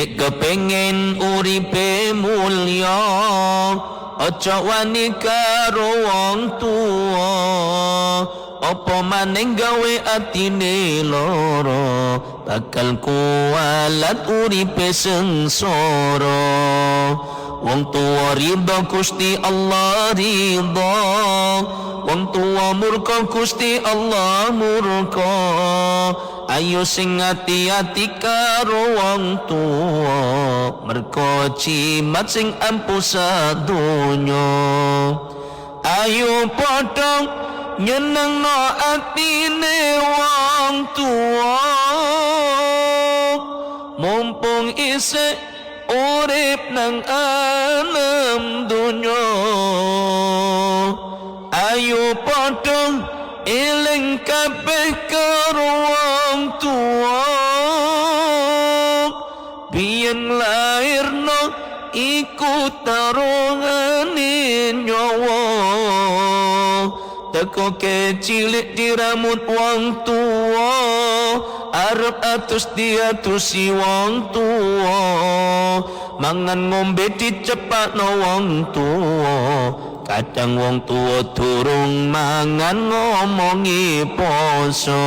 Nek kepengin uripe mulya aja wani karo wong tuwa apa maning gawe atine lara bakal kualat uripe sengsara wong tuwa ridha Gusti Allah ridha wong tuwa murka Gusti Allah murka ayo sing ati-ati karo wong tuwa merga jimat sing ampuh sadonya ayo padha nyenengno atine wong tuwa mumpung isih urip nang alam dunya ayo padha eling kabeh karo wong tuwa biyen lairno iku tarungane nyawa teko kecilik diramut wong tuwa arep atus diatusi wong tuwa mangan ngombe dicepakno wong tuwa kadang wong tuwa durung mangan ngomongi poso